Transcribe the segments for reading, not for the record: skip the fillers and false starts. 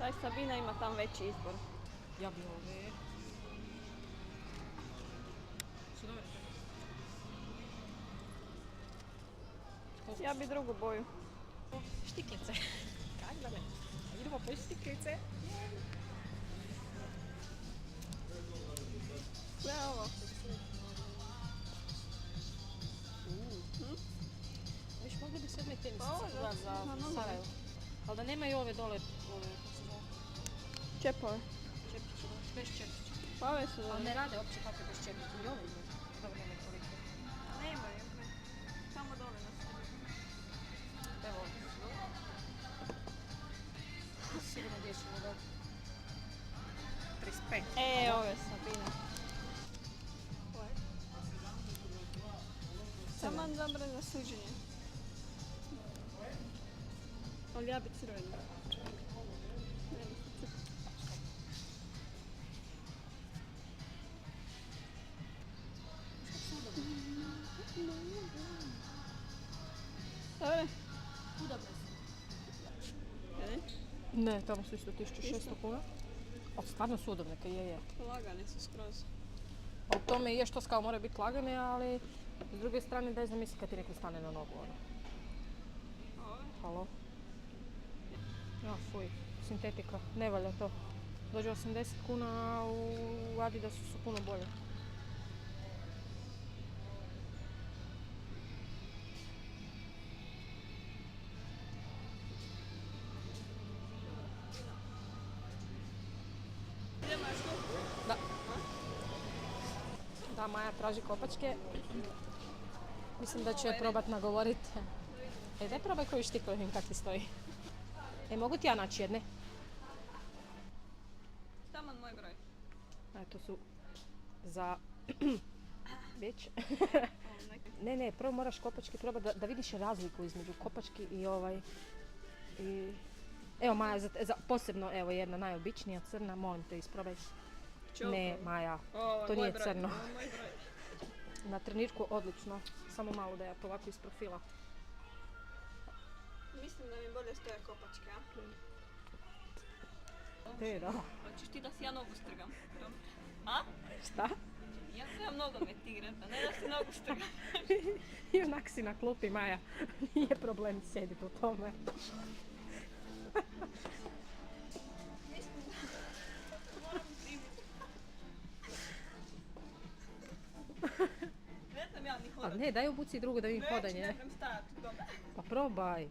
Taj Sabina ima tam veći izbor. Ja bi ove... Su dobre? Ja bi drugu boju. Štiklice. Kaj da ne? Idemo po štiklice. Sve ovo. Viš, mogli bi sve tenisice Ovo je za Sarajevo. Ali da nemaju ove dole, kako se zove, Čepove. čepiće, bez čepića. Pa ove su Ali dobre. ne rade uopće kakve bez čepića. I ove imaju. Dobro, nema toliko. Nemaju. Samo dole na sebi. Evo ovdje su. Sigurno gdje ćemo dobro. 35. Ove Sabina. Samo dobre za suđenje. Ali ja bi crvenu. Dobre? Udobne su. Ne, tamo su isto 1600 kuna. O, stvarno su udobne, kaj je. Lagane su skroz. A u tome je što kao moraju biti lagane, ali s druge strane daj zamisli kad ti neko stane na nogu, ono. Ove? Halo? Ja, fuj, sintetika, ne valja to. Dođe 80 kuna, a u Adidasu su puno bolje. Idemo još tu? Da. Da, Maja traži kopačke. Mislim da će je probat nagovoriti. Daj probaj koju štiklu, vidim kak ti stoji. Mogu ti ja naći jedne? Taman moj broj. To su za... Bić. Ne, prvo moraš kopačke probati da vidiš razliku između kopački i ovaj... Evo Maja, posebno evo jedna najobičnija crna, molim te isprobaj. Ne, Maja, to nije crno. Na trenirku odlično, samo malo da ja to ovako iz profila. Mislim da mi bolje stoje kopačke, a? Da. Hoćeš ti da si ja nogu strgam? A? Šta? Ja trebam nogomet igrat, a ne da si nogu strgam. I onak si na klupi, Maja. Nije problem sjediti u tome. Mislim da moram primiti. Ne znam ja ni hodat. A ne, daj obuci drugu da vidim hodanje. Neću, ne trebam stajati u tome. Pa probaj.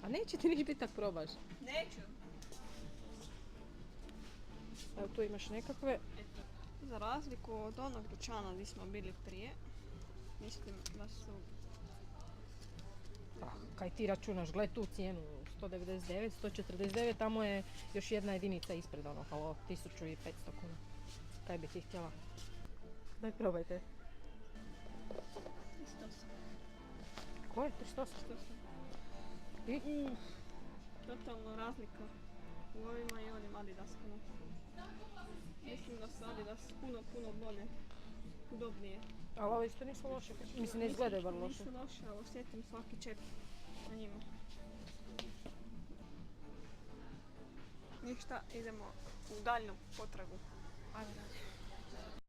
A neće ti niš biti tak probaš. Neću. Evo tu imaš nekakve. Za razliku od onog dućana gdje smo bili prije, mislim da su... Kaj ti računaš, gled tu cijenu, 199, 149, tamo je još jedna jedinica ispred ono, halo, 1500 kuna. Kaj bi ti htjela? Daj probajte. 308. Koje? 308? 308. I? Totalno razlika u ovima i onim Adidaskama. Mislim da su Adidas puno bolje, udobnije. Ali ovo isto nisu loše, mislim ne izgledaju bar loše. Nisu loše, ali osjetim svaki čep na njima. Ništa, idemo u daljnju potragu. Ajde.